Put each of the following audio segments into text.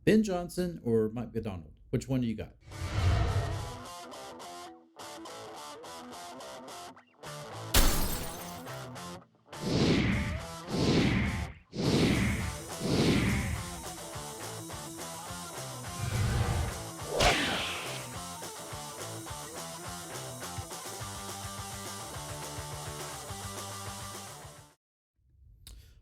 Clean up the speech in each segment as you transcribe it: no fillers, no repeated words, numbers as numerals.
Ben Johnson or Mike McDonald? Which one do you got?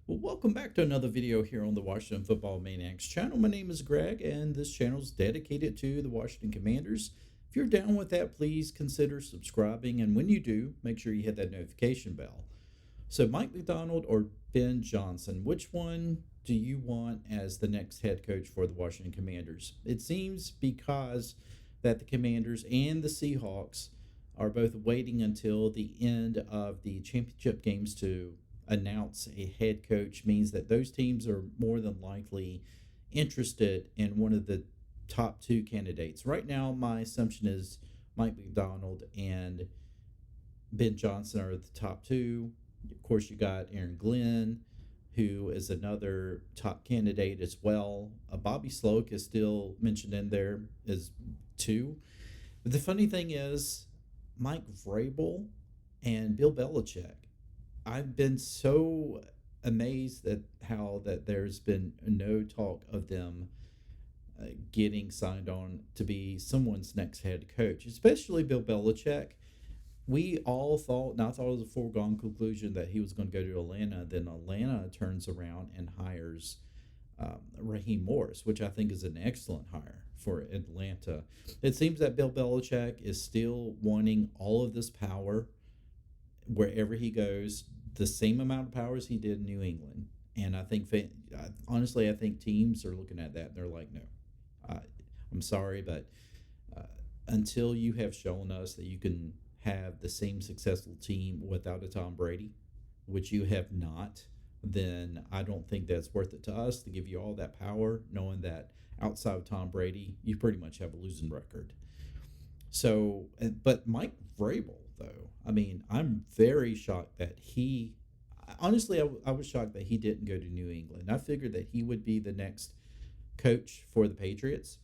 Well, welcome back to another video here on the Washington Football Maniacs channel. My name is Greg, and this channel is dedicated to the Washington Commanders. If you're down with that, please consider subscribing, and when you do, make sure you hit that notification bell. So, Mike McDonald or Ben Johnson, which one do you want as the next head coach for the Washington Commanders? It seems because that the Commanders and the Seahawks are both waiting until the end of the championship games to announce a head coach means that those teams are more than likely interested in one of the top two candidates. Right now, my assumption is Mike McDonald and Ben Johnson are the top two. Of course, you got Aaron Glenn, who is another top candidate as well. Bobby Sloak is still mentioned in there as two. But the funny thing is, Mike Vrabel and Bill Belichick. I've been so amazed at how that there's been no talk of them getting signed on to be someone's next head coach, especially Bill Belichick. We all thought, and I thought it was a foregone conclusion that he was going to go to Atlanta. Then Atlanta turns around and hires Raheem Morris, which I think is an excellent hire for Atlanta. It seems that Bill Belichick is still wanting all of this power wherever he goes, the same amount of power as he did in New England. And I think, honestly, I think teams are looking at that and they're like, no, I, I'm sorry, but uh, until you have shown us that you can have the same successful team without a Tom Brady, which you have not, then I don't think that's worth it to us to give you all that power, knowing that outside of Tom Brady, you pretty much have a losing record. So, but Mike Vrabel, though, I mean, I'm very shocked that he, honestly, I was shocked that he didn't go to New England. I figured that he would be the next coach for the Patriots.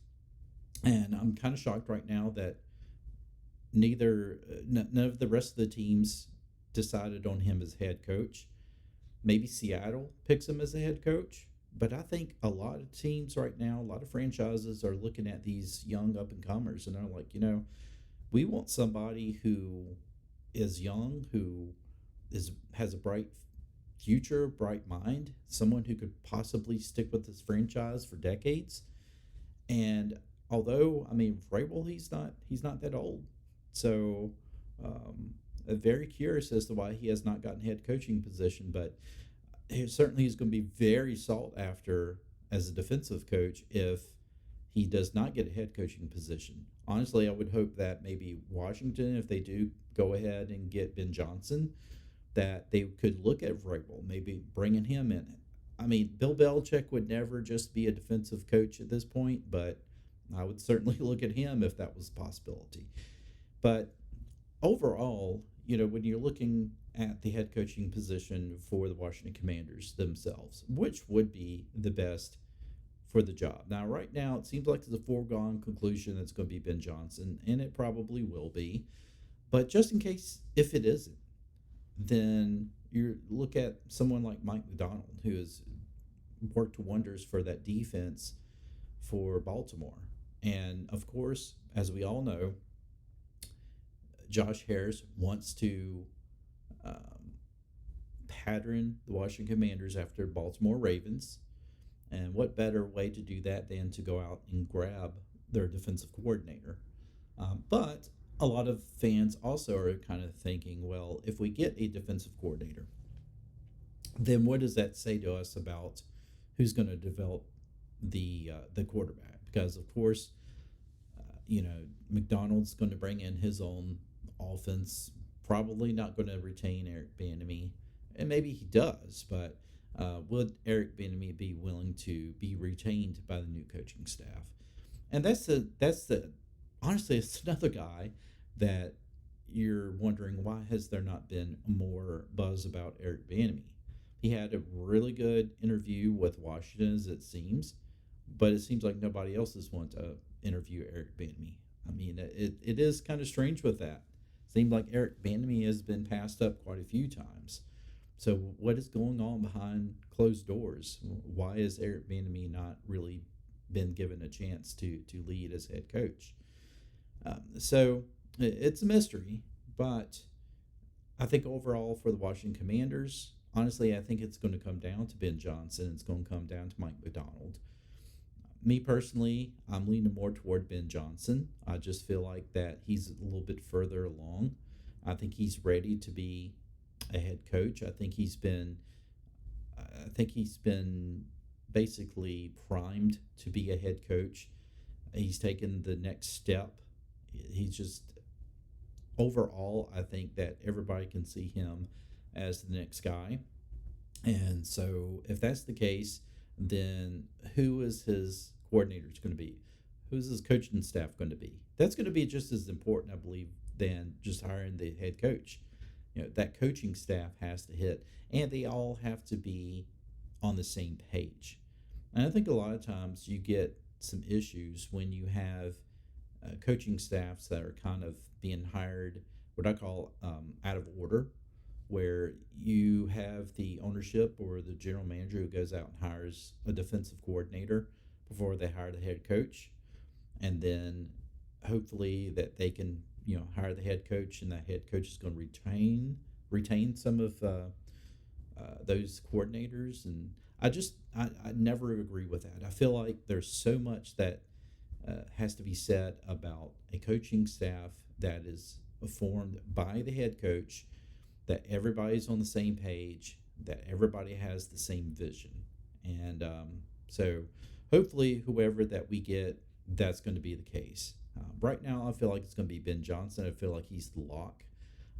And I'm kind of shocked right now that none of the rest of the teams decided on him as head coach. Maybe Seattle picks him as a head coach. But I think a lot of teams right now, a lot of franchises are looking at these young up and comers and they're like, we want somebody who is young, who is has a bright future, bright mind, someone who could possibly stick with this franchise for decades. And although I mean Vrabel, he's not that old, so I'm very curious as to why he has not gotten head coaching position. But he certainly is going to be very sought after as a defensive coach if he does not get a head coaching position. Honestly, I would hope that maybe Washington, if they do go ahead and get Ben Johnson, that they could look at Vrabel, maybe bringing him in. I mean, Bill Belichick would never just be a defensive coach at this point, but I would certainly look at him if that was a possibility. But overall, when you're looking at the head coaching position for the Washington Commanders themselves, which would be the best for the job? Now, right now, it seems like it's a foregone conclusion that's going to be Ben Johnson, and it probably will be. But just in case, if it isn't, then you look at someone like Mike McDonald, who has worked wonders for that defense for Baltimore. And of course, as we all know, Josh Harris wants to um, pattern the Washington Commanders after Baltimore Ravens. And what better way to do that than to go out and grab their defensive coordinator? But a lot of fans also are kind of thinking, well, if we get a defensive coordinator, then what does that say to us about who's going to develop the quarterback? Because of course, McDonald's going to bring in his own offense. Probably not going to retain Eric Bieniemy, and maybe he does, but would Eric Bieniemy be willing to be retained by the new coaching staff? And that's the honestly, it's another guy that you're wondering why has there not been more buzz about Eric Bieniemy. He had a really good interview with Washington, as it seems. but it seems like nobody else is wanting to interview Eric Bieniemy. I mean, it is kind of strange with that. Seems like Eric Bieniemy has been passed up quite a few times. So what is going on behind closed doors? Why has Eric Bieniemy not really been given a chance to lead as head coach? So it's a mystery, but I think overall for the Washington Commanders, honestly, I think it's going to come down to Ben Johnson. It's going to come down to Mike MacDonald. Me personally, I'm leaning more toward Ben Johnson. I just feel like that he's a little bit further along. I think he's ready to be a head coach. I think he's been basically primed to be a head coach. He's taken the next step. He's just overall, I think that everybody can see him as the next guy. And so, if that's the case, then who is his coordinators going to be? Who's his coaching staff going to be? That's going to be just as important, I believe, than just hiring the head coach. That coaching staff has to hit, and they all have to be on the same page. And I think a lot of times you get some issues when you have coaching staffs that are kind of being hired, what I call out of order, where you have the ownership or the general manager who goes out and hires a defensive coordinator before they hire the head coach, and then hopefully that they can hire the head coach, and that head coach is going to retain some of those coordinators. And I never agree with that. I feel like there's so much that has to be said about a coaching staff that is formed by the head coach, that everybody's on the same page, that everybody has the same vision. And so hopefully whoever that we get, that's going to be the case. Right now, I feel like it's going to be Ben Johnson. I feel like he's the lock.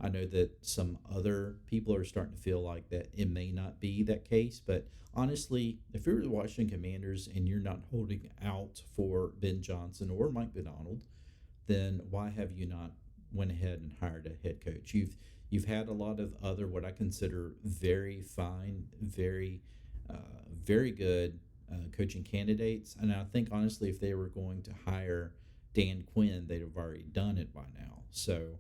I know that some other people are starting to feel like that it may not be that case, but honestly, if you're the Washington Commanders and you're not holding out for Ben Johnson or Mike MacDonald, then why have you not went ahead and hired a head coach? You've had a lot of other what I consider very fine, very good coaching candidates, and I think honestly, if they were going to hire Dan Quinn, they'd have already done it by now. So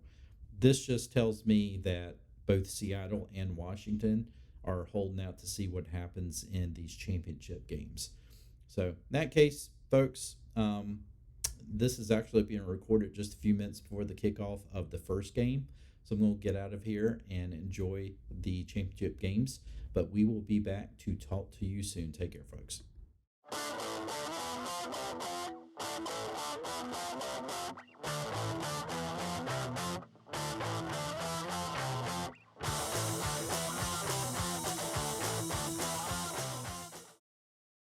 this just tells me that both Seattle and Washington are holding out to see what happens in these championship games. So in that case, folks, this is actually being recorded just a few minutes before the kickoff of the first game. So I'm going to get out of here and enjoy the championship games. But we will be back to talk to you soon. Take care, folks.